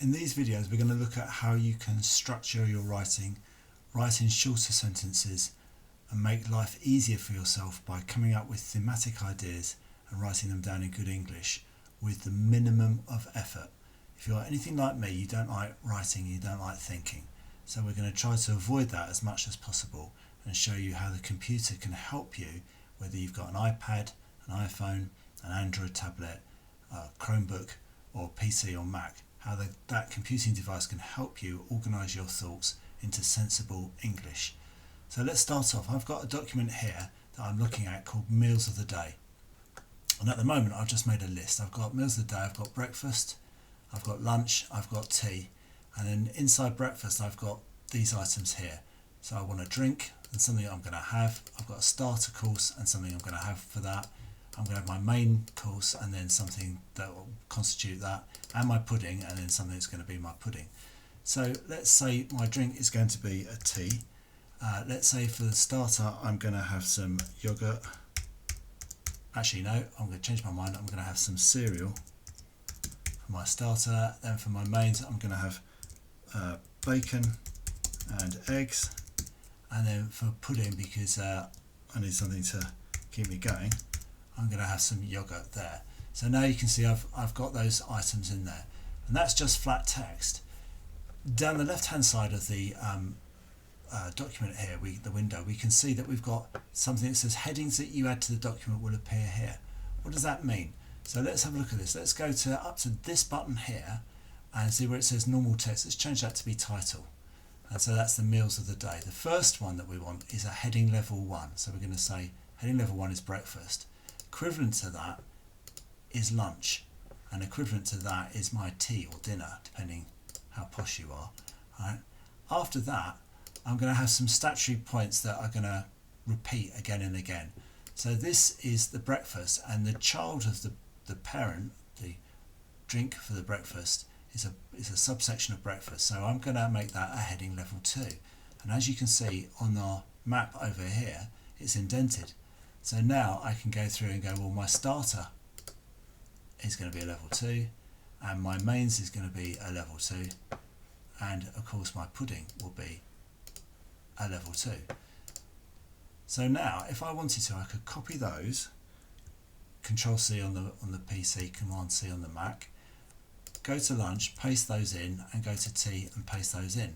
In these videos we're going to look at how you can structure your writing, write in shorter sentences and make life easier for yourself by coming up with thematic ideas and writing them down in good English with the minimum of effort. If you're anything like me, you don't like writing, you don't like thinking. So we're going to try to avoid that as much as possible and show you how the computer can help you, whether you've got an iPad, an iPhone, an Android tablet, a Chromebook or PC or Mac, how that computing device can help you organise your thoughts into sensible English. So let's start off. I've got a document here that I'm looking at called Meals of the Day. And at the moment I've just made a list. I've got meals of the day, I've got breakfast, I've got lunch, I've got tea, and then inside breakfast I've got these items here. So I want a drink and something I'm going to have. I've got a starter course and something I'm going to have for that. I'm going to have my main course and then something that will constitute that, and my pudding and then something that's going to be my pudding. So let's say my drink is going to be a tea. Let's say for the starter I'm going to have some yogurt. Actually no, I'm going to change my mind. I'm going to have some cereal for my starter. Then for my mains I'm going to have bacon and eggs. And then for pudding, because I need something to keep me going, I'm going to have some yogurt there. So now you can see I've got those items in there, and that's just flat text. Down the left hand side of the document here, the window, we can see that we've got something that says headings that you add to the document will appear here. What does that mean? So let's have a look at this. Let's go up to this button here and see where it says normal text. Let's change that to be title. And so that's the meals of the day. The first one that we want is a heading level 1. So we're going to say heading level 1 is breakfast. Equivalent to that is lunch. And equivalent to that is my tea or dinner, depending how posh you are. Right? After that, I'm going to have some statutory points that are going to repeat again and again. So this is the breakfast, and the child of the parent, the drink for the breakfast, is a subsection of breakfast. So I'm going to make that a heading level 2. And as you can see on our map over here, it's indented. So now I can go through and go, well, my starter is going to be a level 2, and my mains is going to be a level 2, and of course my pudding will be a level 2. So now if I wanted to, I could copy those, Control C on the PC, Command C on the Mac, go to lunch, paste those in, and go to tea and paste those in.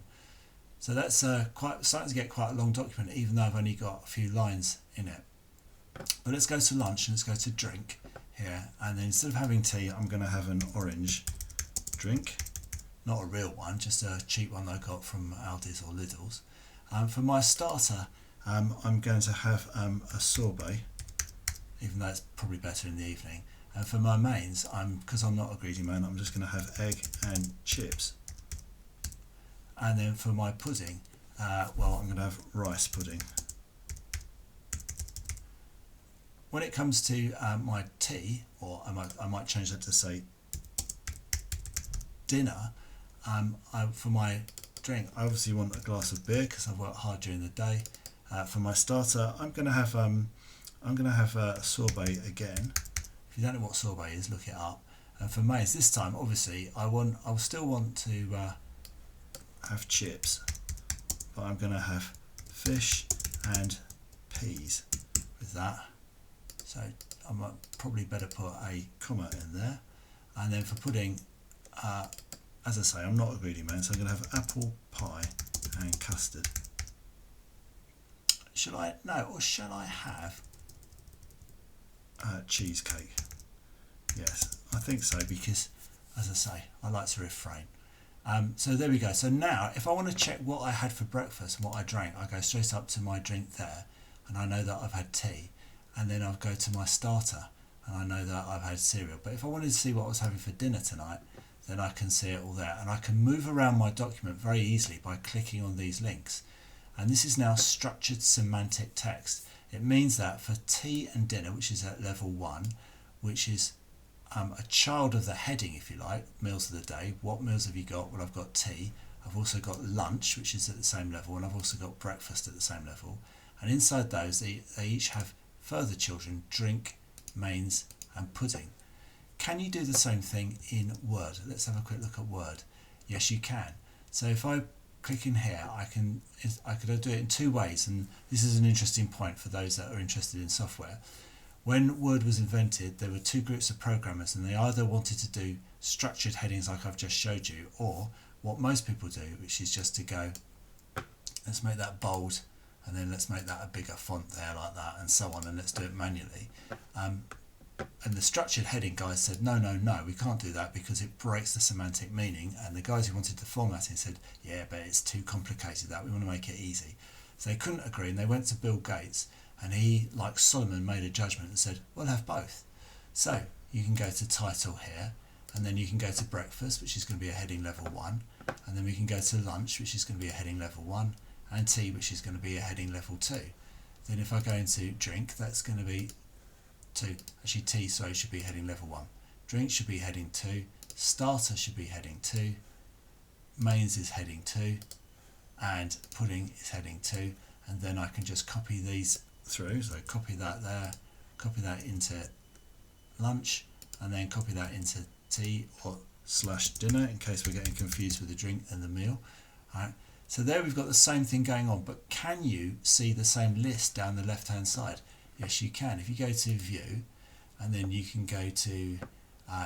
So that's starting to get quite a long document, even though I've only got a few lines in it. But let's go to lunch and let's go to drink here, and then instead of having tea I'm going to have an orange drink, not a real one, just a cheap one that I got from Aldi's or Lidl's. For my starter I'm going to have a sorbet, even though it's probably better in the evening. And for my mains, because I'm not a greedy man, I'm just going to have egg and chips. And then for my pudding, well, I'm going to have rice pudding. When it comes to my tea, or I might change that to say dinner, for my drink, I obviously want a glass of beer because I've worked hard during the day. For my starter, I'm going to have a sorbet again. If you don't know what sorbet is, look it up. And for mains, this time, obviously, I'll still want to have chips, but I'm going to have fish and peas with that. So I might probably better put a comma in there. And then for pudding, as I say, I'm not a greedy man, so I'm going to have apple pie and custard. Shall I have cheesecake? Yes, I think so, because, as I say, I like to refrain. So there we go. So now, if I want to check what I had for breakfast and what I drank, I go straight up to my drink there, and I know that I've had tea. And then I'll go to my starter, and I know that I've had cereal. But if I wanted to see what I was having for dinner tonight, then I can see it all there. And I can move around my document very easily by clicking on these links. And this is now structured semantic text. It means that for tea and dinner, which is at level 1, which is a child of the heading, if you like, meals of the day. What meals have you got? Well, I've got tea. I've also got lunch, which is at the same level, and I've also got breakfast at the same level. And inside those, they each have further children, drink, mains, and pudding. Can you do the same thing in Word? Let's have a quick look at Word. Yes, you can. So if I click in here, I could do it in two ways, and this is an interesting point for those that are interested in software. When Word was invented, there were two groups of programmers, and they either wanted to do structured headings like I've just showed you, or what most people do, which is just to go, let's make that bold, and then let's make that a bigger font there like that, and so on, and let's do it manually. And the structured heading guys said, no, we can't do that because it breaks the semantic meaning. And the guys who wanted the formatting said, yeah, but it's too complicated, that we want to make it easy. So they couldn't agree, and they went to Bill Gates, and he, like Solomon, made a judgment and said, we'll have both. So you can go to title here, and then you can go to breakfast, which is going to be a heading level 1, and then we can go to lunch, which is going to be a heading level 1, and tea, which is going to be a heading level 2. Then if I go into drink, that's going to be 2. Actually, tea, sorry, should be heading level 1. Drink should be heading 2. Starter should be heading 2. Mains is heading 2. And pudding is heading 2. And then I can just copy these through. So copy that there, copy that into lunch, and then copy that into tea or / dinner in case we're getting confused with the drink and the meal. All right. So there we've got the same thing going on, but can you see the same list down the left hand side? Yes, you can. If you go to view, and then you can go to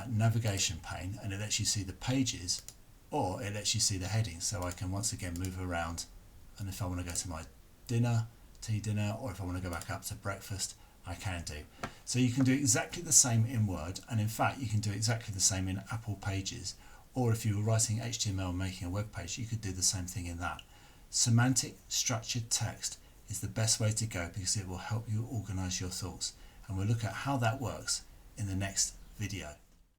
navigation pane, and it lets you see the pages, or it lets you see the headings. So I can once again move around, and if I want to go to my dinner, tea dinner, or if I want to go back up to breakfast, I can do. So you can do exactly the same in Word, and in fact you can do exactly the same in Apple Pages, or if you were writing HTML and making a web page, you could do the same thing in that. Semantic structured text is the best way to go because it will help you organize your thoughts, and we'll look at how that works in the next video.